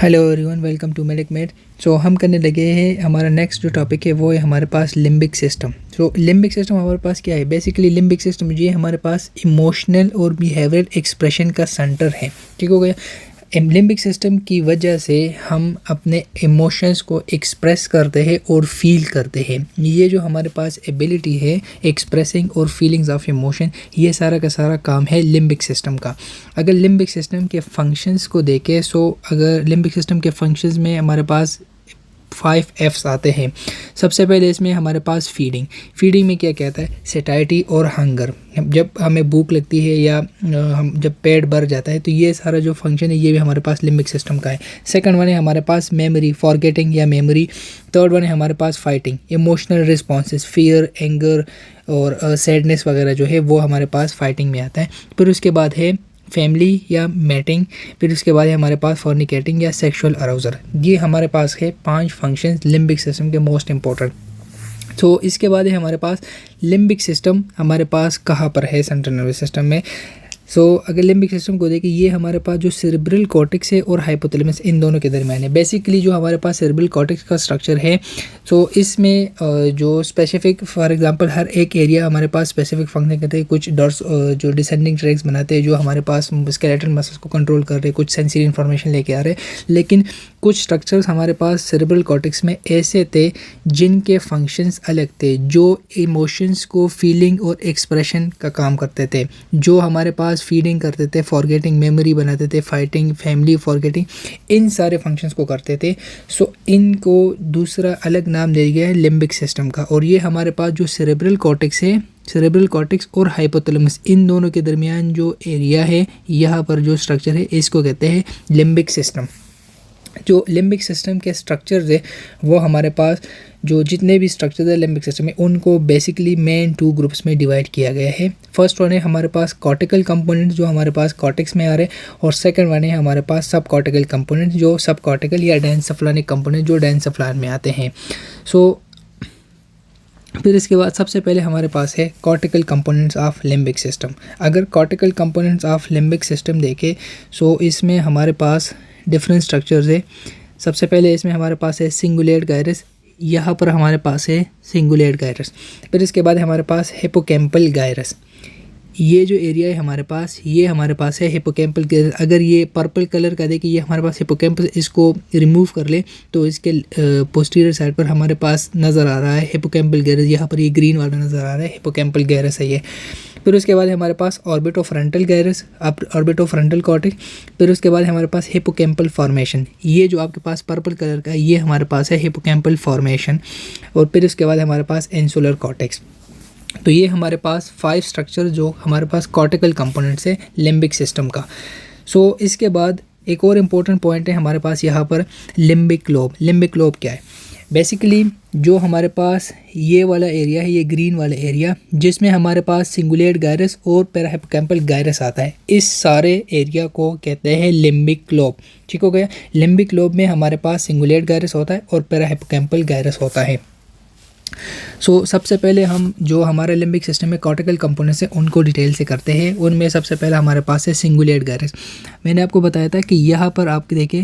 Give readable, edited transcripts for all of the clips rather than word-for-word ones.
Hello everyone, welcome to Medicmate. So हम करने लगे हैं, हमारा नेक्स्ट जो टॉपिक है वो है हमारे पास लिम्बिक सिस्टम। सो लिम्बिक सिस्टम हमारे पास क्या है? बेसिकली लिम्बिक सिस्टम ये हमारे पास इमोशनल और बिहेवियरल एक्सप्रेशन का सेंटर है। ठीक हो गया। लिम्बिक सिस्टम की वजह से हम अपने इमोशंस को एक्सप्रेस करते हैं और फील करते हैं। ये जो हमारे पास एबिलिटी है एक्सप्रेसिंग और फीलिंग्स ऑफ इमोशन, ये सारा का सारा काम है लिम्बिक सिस्टम का। अगर लिम्बिक सिस्टम के फंक्शंस को देखें, अगर लिम्बिक सिस्टम के फंक्शंस में हमारे पास 5 F's आते हैं। सबसे पहले इसमें हमारे पास फीडिंग में क्या कहता है? सेटाइटी और हंगर। जब हमें भूख लगती है या हम जब पेट भर जाता है तो ये सारा जो फंक्शन है ये भी हमारे पास लिम्बिक सिस्टम का है। सेकंड वन है हमारे पास मेमोरी, फॉरगेटिंग या मेमोरी। थर्ड वन है हमारे पास fighting, emotional responses, fear, anger और सैडनेस वगैरह जो है वो हमारे पास फाइटिंग में आता है। फिर उसके बाद है फैमिली या मैटिंग। फिर उसके बाद है हमारे पास फॉर्निकेटिंग या सेक्सुअल अराउजल। ये हमारे पास है 5 फंक्शंस लिम्बिक सिस्टम के मोस्ट इंपॉर्टेंट। तो इसके बाद है हमारे पास लिम्बिक सिस्टम हमारे पास कहाँ पर है सेंट्रल नर्वस सिस्टम में। अगर लिम्बिक सिस्टम को देखें, ये हमारे पास जो सेरेब्रल कॉर्टेक्स है और हाइपोथैलेमस, इन दोनों के दरमियान है। बेसिकली जो हमारे पास सेरेब्रल कॉर्टेक्स का स्ट्रक्चर है, इसमें जो स्पेसिफिक, फॉर एग्जांपल हर एक एरिया हमारे पास स्पेसिफिक फंक्शन करते हैं। कुछ डॉट्स जो डिसेंडिंग ट्रैक्स बनाते हैं जो हमारे पास स्केलेटल मसल्स को कंट्रोल कर रहे हैं, कुछ सेंसरी इन्फॉर्मेशन लेके आ रहे हैं। लेकिन कुछ स्ट्रक्चर्स हमारे पास सेरेब्रल कॉर्टेक्स में ऐसे थे जिनके फंक्शंस अलग थे, जो इमोशंस को फीलिंग और एक्सप्रेशन का काम करते थे, जो हमारे पास फीडिंग करते थे, फॉरगेटिंग, मेमोरी बनाते थे, फाइटिंग, फैमिली, फॉरगेटिंग, इन सारे फंक्शंस को करते थे। इनको दूसरा अलग नाम दिया गया है लिम्बिक सिस्टम का। और ये हमारे पास जो सेरेब्रल कॉर्टेक्स है, सेरेब्रल कॉर्टेक्स और हाइपोथैलेमस, इन दोनों के दरमियान जो एरिया है, यहाँ पर जो स्ट्रक्चर है, इसको कहते हैं लिम्बिक सिस्टम। जो लिम्बिक सिस्टम के स्ट्रक्चर्स है वो हमारे पास जो जितने भी स्ट्रक्चर्स है लिम्बिक सिस्टम में, उनको बेसिकली मेन 2 ग्रुप्स में डिवाइड किया गया है। फर्स्ट वन है हमारे पास कॉर्टिकल कंपोनेंट जो हमारे पास कॉर्टेक्स में आ रहे हैं, और सेकंड वन है हमारे पास सब कॉर्टिकल कंपोनेंट जो सब कॉर्टिकल या डेंसेफ्लानिक कंपोनेंट जो डेंसेफ्लान में आते हैं। फिर इसके बाद सबसे पहले हमारे पास है cortical components of limbic system. अगर cortical components of limbic system देखें, इसमें हमारे पास डिफरेंट स्ट्रक्चर्स है। सबसे पहले इसमें हमारे पास है सिंगुलेट गायरस, यहाँ पर हमारे पास है सिंगुलेट गायरस। फिर इसके बाद हमारे पास हिपोकैम्पल गायरस। ये जो एरिया है हमारे पास, ये हमारे पास है हिपोकैम्पल गायरस। अगर ये पर्पल कलर का देखें, ये हमारे पास हिपोकैम्पस, इसको रिमूव कर ले तो इसके पोस्टीरियर साइड पर हमारे पास नज़र आ रहा है हिपोकैम्पल गायरस। यहाँ पर ये ग्रीन वाला नज़र आ रहा है, हिपोकैम्पल गायरस है ये। फिर उसके बाद हमारे पास ऑर्बिटोफ्रंटल गायरस, ऑर्बिटोफ्रंटल कॉर्टेक्स। फिर उसके बाद हमारे पास हिपोकैम्पल फॉर्मेशन, ये जो आपके पास पर्पल कलर का है ये हमारे पास है हिपोकैम्पल फॉर्मेशन। और फिर उसके बाद हमारे पास इंसुलर कॉर्टेक्स। तो ये हमारे पास 5 स्ट्रक्चर जो हमारे पास कॉर्टिकल कंपोनेंट्स है लिम्बिक सिस्टम का। इसके बाद एक और इम्पोर्टेंट पॉइंट है हमारे पास यहाँ पर लिम्बिक लोब। लिम्बिक लोब क्या है? बेसिकली जो हमारे पास ये वाला एरिया है, ये ग्रीन वाला एरिया, जिसमें हमारे पास सिंगुलेट गायरस और पैराहिपोकैम्पल गायरस आता है, इस सारे एरिया को कहते हैं लिम्बिक लोब। ठीक हो गया। लिम्बिक लोब में हमारे पास सिंगुलेट गायरस होता है और पैराहिपोकैम्पल गायरस होता है। सबसे पहले हम जो हमारे लिम्बिक सिस्टम में कॉर्टिकल कंपोनेंट्स हैं उनको डिटेल से करते हैं। उनमें सबसे पहला हमारे पास है सिंगुलेट गायरस। मैंने आपको बताया था कि यहाँ पर आप देखें,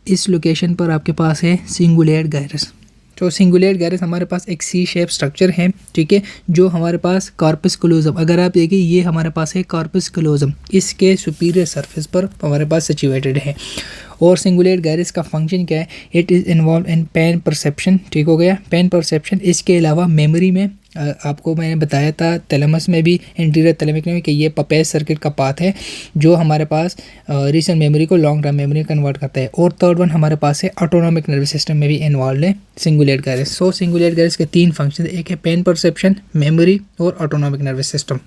इस लोकेशन पर आपके पास है सिंगुलेट गायरस। सिंगुलेट गायरस हमारे पास एक सी शेप स्ट्रक्चर है, ठीक है, जो हमारे पास कॉर्पस क्लोजम, अगर आप देखिए ये हमारे पास है कॉर्पस क्लोजम, इसके सुपीरियर सरफेस पर हमारे पास सिचुएटेड है। और सिंगुलेट गायरस का फंक्शन क्या है? It is involve in pen perception. ठीक हो गया, पेन परसेप्शन। इसके अलावा मेमोरी में आपको मैंने बताया था थैलेमस में भी, एंटीरियर थैलेमिक में, कि ये पपेज सर्किट का पाथ है जो हमारे पास रीसेंट मेमोरी को लॉन्ग टर्म मेमोरी कन्वर्ट करता है। और थर्ड वन हमारे पास है ऑटोनॉमिक नर्वस सिस्टम में भी इन्वॉल्व है सिंगुलेट गायरस। सिंगुलेट गायरस के 3 फंक्शन, एक है पेन परसेप्शन, मेमोरी और ऑटोनॉमिक नर्वस सिस्टम।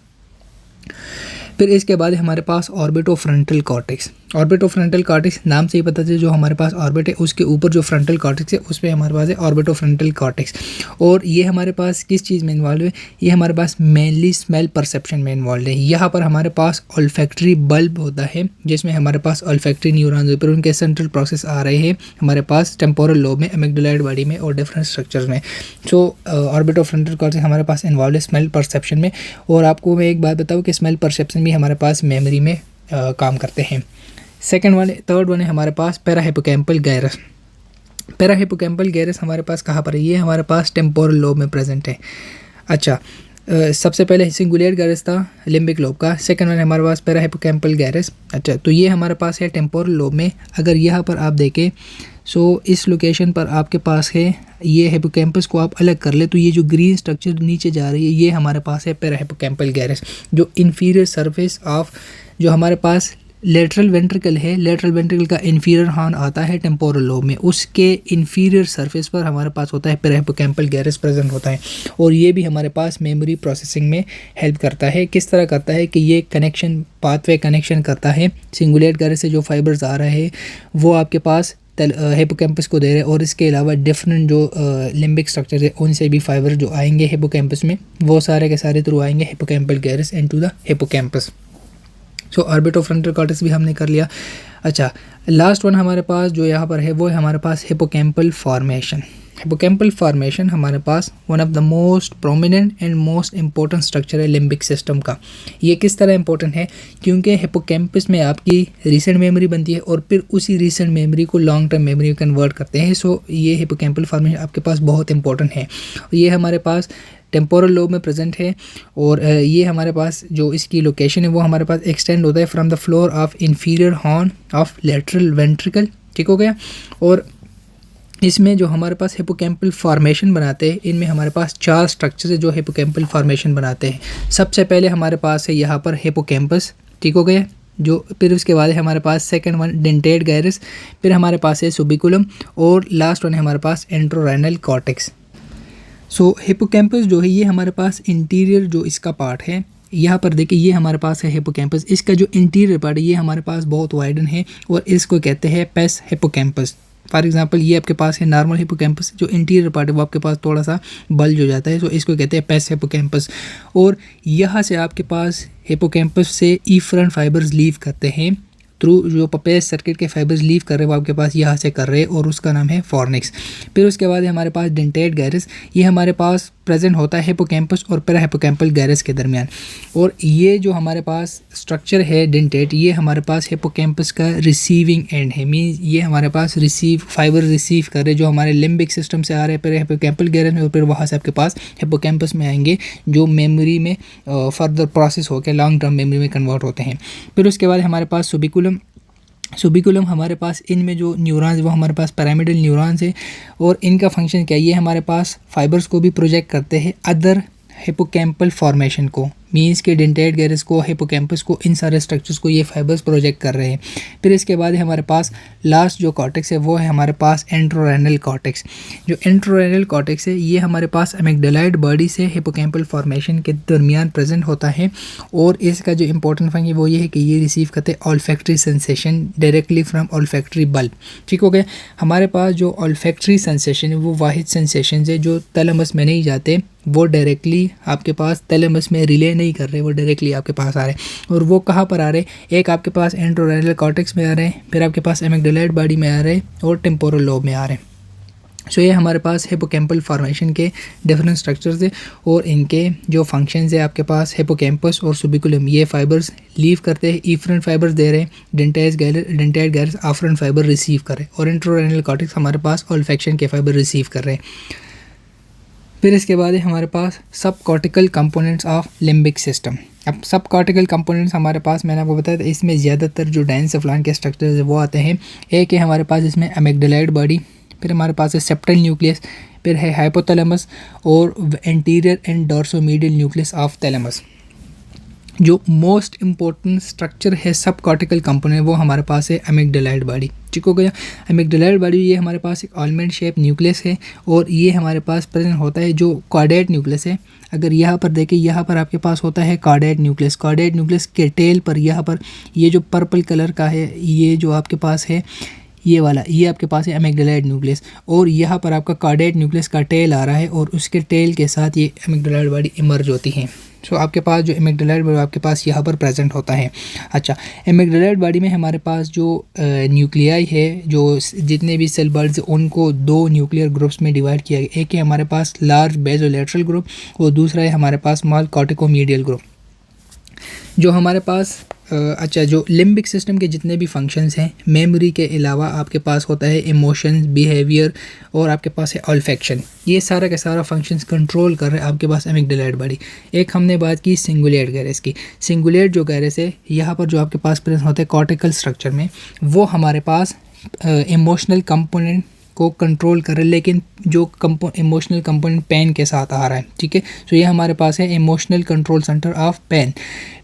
फिर इसके बाद हमारे पास ऑर्बिटोफ्रंटल कॉर्टेक्स। ऑर्बिटोफ्रंटल कॉर्टेक्स नाम से ही पता चले, जो हमारे पास ऑर्बिट है उसके ऊपर जो फ्रंटल कॉर्टेक्स है उस पर हमारे पास है ऑर्बिटोफ्रंटल कॉर्टेक्स। और ये हमारे पास किस चीज़ में इन्वॉल्व है? ये हमारे पास मेनली स्मेल परसेप्शन में इन्वॉल्व है। यहाँ पर हमारे पास ऑल्फैक्टरी बल्ब होता है जिसमें हमारे पास ऑल्फैक्टरी न्यूरॉन्स पर उनके सेंट्रल प्रोसेस आ रहे हैं हमारे पास टेम्पोरल लोब में, एमिग्डालाइड बॉडी में और डिफरेंट स्ट्रक्चर्स में। ऑर्बिटोफ्रंटल कॉर्टेक्स हमारे पास इन्वॉल्व है स्मेल परसेप्शन में। और आपको मैं एक बात बताऊँ कि स्मेल परसेप्शन भी हमारे पास मेमोरी में काम करते हैं। थर्ड वन है हमारे पास para hippocampal gyrus. Para hippocampal gyrus हमारे पास कहाँ पर है? ये हमारे पास टेम्पोरल लोब में प्रेजेंट है। अच्छा, सबसे पहले सिंगुलेट गायरस था लिम्बिक लोब का, सेकंड वन हमारे पास पैरा हिप्पोकैम्पल गायरस। अच्छा, तो ये हमारे पास है टेम्पोरल लोब में। अगर यहाँ पर आप देखें सो इस लोकेशन पर आपके पास है, ये हिप्पोकैम्पस को आप अलग कर ले तो ये जो ग्रीन स्ट्रक्चर नीचे जा रही है ये हमारे पास है पैरा हिप्पोकैम्पल गायरस। जो इन्फीरियर सरफेस ऑफ जो हमारे पास लेटरल वेंट्रिकल है, लेटरल वेंट्रिकल का इन्फीरियर हॉर्न आता है टेम्पोरल लोब में, उसके इन्फीरियर सरफेस पर हमारे पास होता है पैरा हिप्पोकैम्पल गायरस प्रेजेंट होता है। और ये भी हमारे पास मेमोरी प्रोसेसिंग में हेल्प करता है। किस तरह करता है कि ये कनेक्शन पाथवे कनेक्शन करता है, सिंगुलेट गायरस से जो फाइबर्स आ रहे हैं वो आपके पास हिप्पोकैम्पस को दे रहे हैं, और इसके अलावा डिफरेंट जो लिम्बिक स्ट्रक्चर है उनसे भी फाइबर जो आएंगे हिप्पोकैम्पस में वो सारे के सारे थ्रू आएंगे hippocampal gyrus into the hippocampus. So orbitofrontal cortex भी हमने कर लिया। अच्छा, लास्ट वन हमारे पास जो यहाँ पर है वो है हमारे पास हिप्पोकैम्पल फॉर्मेशन। हिप्पोकैम्पल फॉर्मेशन हमारे पास one of the most prominent and most important structure है लिम्बिक सिस्टम का। ये किस तरह इंपॉर्टेंट है? क्योंकि हिप्पोकैम्पस में आपकी रीसेंट मेमोरी बनती है और फिर उसी रीसेंट मेमोरी को लॉन्ग टर्म मेमोरी में कन्वर्ट करते हैं। सो ये हिप्पोकैम्पल फॉर्मेशन आपके पास बहुत इंपॉर्टेंट है। ये हमारे पास टेम्पोरल लोब में प्रेजेंट है, और ये हमारे पास जो इसकी लोकेशन है वो हमारे पास एक्सटेंड होता है from the floor of inferior horn of lateral ventricle. ठीक हो गया। और इसमें जो हमारे पास हिप्पोकैम्पल फॉर्मेशन बनाते हैं, इनमें हमारे पास 4 स्ट्रक्चर है जो हिप्पोकैम्पल फॉर्मेशन बनाते हैं। सबसे पहले हमारे पास है यहाँ पर हिप्पोकैम्पस। ठीक हो गया। जो फिर उसके बाद है हमारे पास सेकंड वन डेंटेट गायरस, फिर हमारे पास है सुबिकुलम, और लास्ट वन है हमारे पास एंट्रोराइनल कॉर्टेक्स। सो हिप्पोकैम्पस जो है ये हमारे पास इंटीरियर जो इसका पार्ट है, यहाँ पर देखिए ये हमारे पास है हिप्पोकैम्पस। इसका जो इंटीरियर पार्ट है ये हमारे पास बहुत वाइडन है और इसको कहते हैं पेस हिप्पोकैम्पस। फॉर एग्जांपल ये आपके पास है नॉर्मल हिप्पोकैम्पस, जो इंटीरियर पार्ट है वो आपके पास थोड़ा सा बल्ज हो जाता है, तो इसको कहते हैं पेस हिप्पोकैम्पस। और यहाँ से आपके पास हिप्पोकैम्पस से इफरेंट फाइबर्स लीव करते हैं थ्रू जो पेस सर्किट के फाइबर्स लीव कर रहे हैं वो आपके पास यहाँ से कर रहे हैं, और उसका नाम है फॉर्निक्स। फिर उसके बाद हमारे पास डेंटेट गायरस, ये हमारे पास प्रेजेंट होता है हिप्पोकैम्पस और पैरा हिप्पोकैम्पल गायरस के दरमियान। और ये जो हमारे पास स्ट्रक्चर है डेंटेट, ये हमारे पास हिप्पोकैम्पस का रिसीविंग एंड है। मीन्स ये हमारे पास फाइबर रिसीव कर रहे जो हमारे लिम्बिक सिस्टम से आ रहे हैं पैरा हिप्पोकैम्पल गायरस में, और फिर वहाँ से आपके पास हिप्पोकैम्पस में आएंगे जो मेमोरी में फर्दर प्रोसेस होकर लॉन्ग टर्म मेमोरी में कन्वर्ट होते हैं। फिर उसके बाद हमारे पास सुबिकुलम हमारे पास इनमें जो न्यूरॉन्स वो हमारे पास पिरामिडल न्यूरॉन्स है, और इनका फंक्शन क्या है? ये हमारे पास फाइबर्स को भी प्रोजेक्ट करते हैं अदर हिप्पोकैम्पल फॉर्मेशन को। मीन्स के डेंटेट गायरस को, हिप्पोकैम्पस को, इन सारे स्ट्रक्चर्स को ये फाइबर्स प्रोजेक्ट कर रहे हैं। फिर इसके बाद हमारे पास लास्ट जो कॉर्टेक्स है वो है हमारे पास एंट्रोराइनल कॉर्टेक्स। जो एंट्रोराइनल कॉर्टेक्स है ये हमारे पास अमिगडालाइड बॉडी से हिप्पोकैम्पल फॉर्मेशन के दरमियान प्रेजेंट होता है, और इसका जो इंपॉर्टेंट फंक्शन है वो ये है कि ये रिसीव करते हैं olfactory sensation directly from olfactory bulb. ठीक हो गया। हमारे पास जो ऑल्फैक्टरी सेंसेशन है वो वाहिद सेंसेशन है जो थैलेमस में नहीं जाते, वो डायरेक्टली आपके पास थैलेमस में रिले नहीं कर रहे, वो डायरेक्टली आपके पास आ रहे हैं। और वो कहाँ पर आ रहे हैं? एक आपके पास एंट्रोराइनल कॉर्टेक्स में आ रहे हैं, फिर आपके पास अमिगडालाइड बॉडी में आ रहे हैं, और टेम्पोरल लोब में आ रहे हैं। सो ये हमारे पास हिप्पोकैम्पल फॉर्मेशन के डिफरेंट स्ट्रक्चर्स है, और इनके जो फंक्शंस है आपके पास हिप्पोकैम्पस और सुबिकुलम ये फाइबर्स लीव करते हैं, इफरेंट फाइबर्स दे रहे हैं, डेंटेट गायरस आफ्रेंट फाइबर रिसीव कर रहे हैं, और एंट्रोराइनल कॉर्टेक्स हमारे पास ऑल्फैक्शन के फाइबर रिसीव कर रहे हैं। फिर इसके बाद है हमारे पास सब cortical components of limbic system. अब सब कॉर्टिकल कंपोनेंट्स हमारे पास मैंने आपको बताया था, इसमें ज़्यादातर जो डायंसेफ्लॉन के स्ट्रक्चर्स है वो आते हैं। एक है हमारे पास इसमें अमिगडालाइड बॉडी, फिर हमारे पास है सेप्टल न्यूक्लियस, फिर है हाइपोथैलेमस और anterior and dorsomedial nucleus of thalamus. जो मोस्ट इम्पोर्टेंट स्ट्रक्चर है सब कॉर्टिकल कंपोनेंट वो हमारे पास है अमिगडालाइड बॉडी। ठीक हो गया। अमिगडालाइड बॉडी ये हमारे पास एक आलमंड शेप न्यूक्लियस है, और ये हमारे पास प्रेजेंट होता है जो कॉर्डेट न्यूक्लियस है। अगर यहाँ पर देखें, यहाँ पर आपके पास होता है कॉर्डेट न्यूक्लियस। कॉर्डेट न्यूक्लियस के टेल पर यहाँ पर ये जो पर्पल कलर का है, ये जो आपके पास है ये वाला, ये आपके पास है अमिगडालाइड न्यूक्लियस, और यहाँ पर आपका कॉर्डेट न्यूक्लियस का टेल आ रहा है, और उसके टेल के साथ ये अमिगडालाइड बॉडी इमर्ज होती है। सो आपके पास जो अमिगडालाइड बॉडी आपके पास यहाँ पर प्रेजेंट होता है। अच्छा, अमिगडालाइड बॉडी में हमारे पास जो न्यूक्लियाई है, जो जितने भी सेल बर्ड्स उनको 2 न्यूक्लियर ग्रुप्स में डिवाइड किया गया। एक है हमारे पास लार्ज बेसोलेटरल ग्रुप, और दूसरा है हमारे पास स्मॉल कॉर्टिकोमीडियल ग्रुप। जो हमारे पास अच्छा, जो लिम्बिक सिस्टम के जितने भी फंक्शंस हैं, मेमोरी के अलावा आपके पास होता है इमोशंस, बिहेवियर और आपके पास है ऑल्फैक्शन। ये सारा का सारा फंक्शंस कंट्रोल कर रहे हैं आपके पास एमिग्डालाइड बॉडी। एक हमने बात की सिंगुलेट गैरेस की। सिंगुलेट जो गैरेस है, यहाँ पर जो आपके पास प्रेजेंट होते हैं कॉर्टिकल स्ट्रक्चर में, वो हमारे पास इमोशनल कंपोनेंट को कंट्रोल कर रहे, लेकिन जो इमोशनल कंपोनेंट पेन के साथ आ रहा है, ठीक है। सो ये हमारे पास है emotional control centre of pain.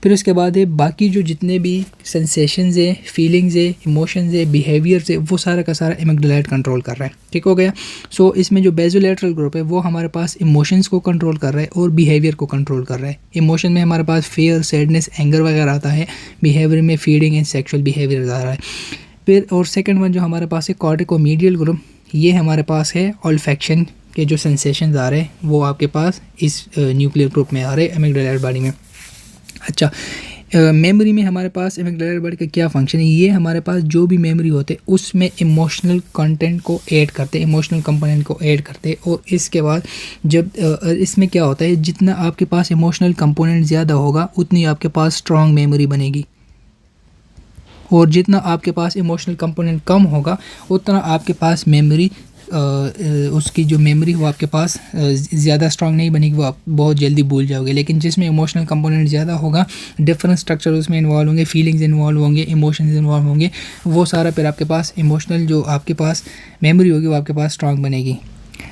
फिर उसके बाद है बाकी जो जितने भी सेंसेशंस है, फीलिंग्स है, इमोशंस है, बिहेवियर्स है, वो सारा का सारा एमिग्डालाइड कंट्रोल कर रहा है, ठीक हो गया। सो इसमें जो बेसोलेटरल ग्रुप है वो हमारे पास इमोशंस को कंट्रोल कर रहा है और बिहेवियर को कंट्रोल कर रहा है। इमोशन में हमारे पास फेयर, सैडनेस, एंगर वगैरह आता है। बिहेवियर में फीडिंग एंड सेक्सुअल बिहेवियर आ रहा है। फिर और सेकंड वन जो हमारे पास है कॉर्टिकोमीडियल ग्रुप, ये हमारे पास है ऑल्फैक्शन के जो सेंसेशंस आ रहे हैं वो आपके पास इस न्यूक्लियर ग्रुप में आ रहे हैं एमिग्डालाइड बॉडी में। अच्छा, मेमोरी में हमारे पास एमिग्डालाइड बॉडी का क्या फंक्शन है? ये हमारे पास जो भी मेमोरी होते हैं उसमें इमोशनल कंटेंट को ऐड करते हैं, इमोशनल कंपोनेंट को ऐड करते हैं। और इसके बाद जब इसमें क्या होता है, जितना आपके पास इमोशनल कंपोनेंट ज़्यादा होगा उतनी आपके पास स्ट्रॉन्ग मेमोरी बनेगी, और जितना आपके पास इमोशनल कंपोनेंट कम होगा उतना आपके पास मेमोरी उसकी जो मेमोरी वो आपके पास ज़्यादा स्ट्रांग नहीं बनेगी, वो आप बहुत जल्दी भूल जाओगे। लेकिन जिसमें इमोशनल कंपोनेंट ज़्यादा होगा, डिफरेंट स्ट्रक्चर उसमें इन्वॉल्व होंगे, फीलिंग्स इन्वॉल्व होंगे, इमोशंस इन्वॉल्व होंगे, वो सारा फिर आपके पास इमोशनल जो आपके पास मेमोरी होगी वो आपके पास स्ट्रांग बनेगी।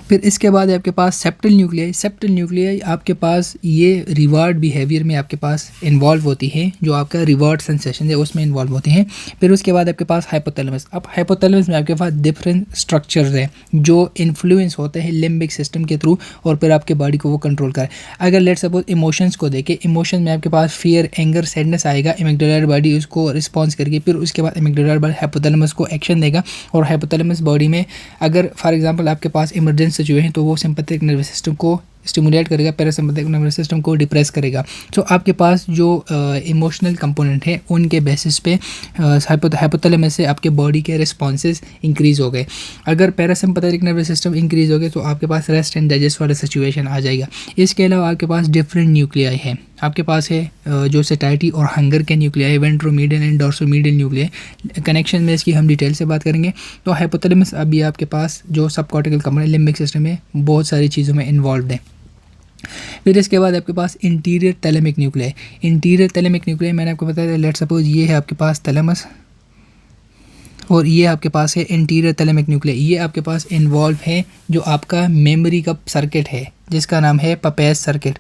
फिर इसके बाद आपके पास सेप्टल न्यूक्लियाई। सेप्टल न्यूक्लियाई आपके पास ये रिवार्ड बिहेवियर में आपके पास इन्वॉल्व होती है, जो आपका रिवार्ड सेंसेशन है उसमें इन्वॉल्व होती हैं। फिर उसके बाद आपके पास हाइपोथैलेमस। अब हाइपोथैलेमस में आपके पास डिफरेंट स्ट्रक्चर्स हैं जो इन्फ्लुएंस होते हैं लिम्बिक सिस्टम के थ्रू, और फिर आपके बॉडी को वो कंट्रोल करें। अगर लेट सपोज इमोशंस को देखें, इमोशन में आपके पास फियर, एंगर, सैडनेस आएगा, एमिग्डालाइड बॉडी उसको रिस्पॉन्स करेगी। फिर उसके बाद एमिग्डालाइड बॉडी हाइपोथैलेमस को एक्शन देगा, और हाइपोथैलेमस बॉडी में अगर फॉर एग्जांपल आपके पास इमरजेंसी सिचुएशन तो वो सिंपैथेटिक नर्वस सिस्टम को स्टिमुलेट करेगा, पैरासिम्पैथेटिक नर्वस सिस्टम को डिप्रेस करेगा। तो आपके पास जो इमोशनल कंपोनेंट है उनके बेसिस पे हाइपोथैलेमस से आपके बॉडी के रिस्पॉन्सेज इंक्रीज़ हो गए। अगर पैरासिम्पैथेटिक नर्वस सिस्टम इंक्रीज़ हो गए तो आपके पास रेस्ट एंड डाइजेस्ट वाला सिचुएशन आ जाएगा। इसके अलावा आपके पास डिफरेंट न्यूक्लियाई हैं। आपके पास है जो सैटिस्फैक्शन और हंगर के nuclei, ventromedial and dorsomedial nuclei. Connection में इसकी हम डिटेल से बात करेंगे। तो हाइपोथैलेमस अभी आपके पास जो सब कॉर्टिकल कंपोनेंट लिम्बिक सिस्टम में बहुत सारी चीज़ों में इन्वॉल्व है। फिर इसके बाद आपके पास interior thalamic nuclei. Interior thalamic nuclei मैंने आपको बताया, लेट सपोज ये है आपके पास थैलेमस और ये आपके पास है इंटीरियर थैलेमिक न्यूक्लियाई। ये आपके पास इन्वॉल्व है जो आपका मेमोरी का सर्किट है जिसका नाम है पपेज सर्किट,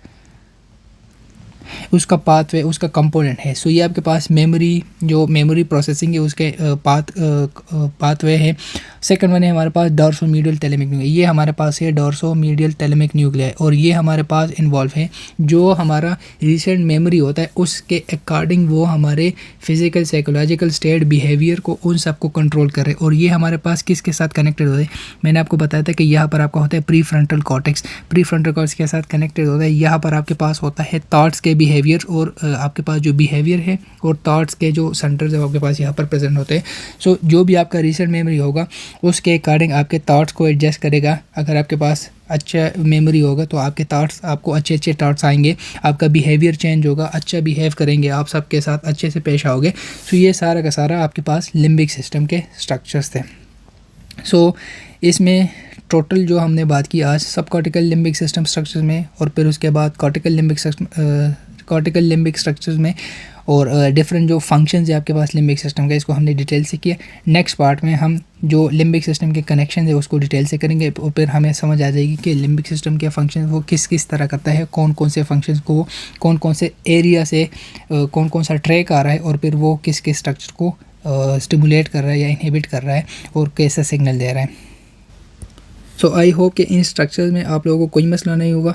उसका पाथवे, उसका कंपोनेंट है। सो ये आपके पास मेमोरी, जो मेमोरी प्रोसेसिंग है उसके पाथवे है। सेकंड वन है हमारे पास डॉर्सोमीडियल थैलेमिक न्यूक्लियाई। ये हमारे पास है डॉर्सोमीडियल थैलेमिक न्यूक्लियाई, और ये हमारे पास इन्वॉल्व है जो हमारा रिसेंट मेमोरी होता है उसके अकॉर्डिंग वो हमारे फिजिकल, साइकोलॉजिकल स्टेट, बिहेवियर को उन सबको कंट्रोल कर रहे हैं। और ये हमारे पास किसके साथ कनेक्टेड होते हैं? मैंने आपको बताया था कि यहाँ पर आपका होता है pre frontal cortex. Pre frontal cortex के साथ कनेक्टेड होता है। यहाँ पर आपके पास होता है थॉट्स के बिहेवियर, और आपके पास जो बिहेवियर है और थॉट्स के जो सेंटर्स है आपके पास यहाँ पर प्रेजेंट होते हैं। सो जो भी आपका रिसेंट मेमोरी होगा उसके अकॉर्डिंग आपके थॉट्स को एडजस्ट करेगा। अगर आपके पास अच्छा मेमोरी होगा तो आपके थॉट्स, आपको अच्छे अच्छे थॉट्स आएंगे, आपका बिहेवियर चेंज होगा, अच्छा बिहेव करेंगे, आप सबके साथ अच्छे से पेश आओगे। सो ये सारा का सारा आपके पास लिम्बिक सिस्टम के स्ट्रक्चर्स थे। सो इसमें टोटल जो हमने बात की आज सब कॉर्टिकल लिम्बिक सिस्टम स्ट्रक्चर्स में, और फिर उसके बाद कॉर्टिकल लिम्बिक स्ट्रक्चर्स में, और डिफरेंट जो फंक्शंस है आपके पास लिम्बिक सिस्टम का, इसको हमने डिटेल से किया। नेक्स्ट पार्ट में हम जो लिम्बिक सिस्टम के कनेक्शन है उसको डिटेल से करेंगे, और फिर हमें समझ आ जाएगी कि लिम्बिक सिस्टम के फंक्शन वो किस किस तरह करता है, कौन कौन से फंक्शंस को, कौन कौन से एरिया से कौन कौन सा ट्रैक आ रहा है, और फिर वो किस किस स्ट्रक्चर को स्टिमुलेट कर रहा है या इनहिबिट कर रहा है और कैसा सिग्नल दे रहा है। सो आई होप कि इन स्ट्रक्चर्स में आप लोगों को कोई मसला नहीं होगा।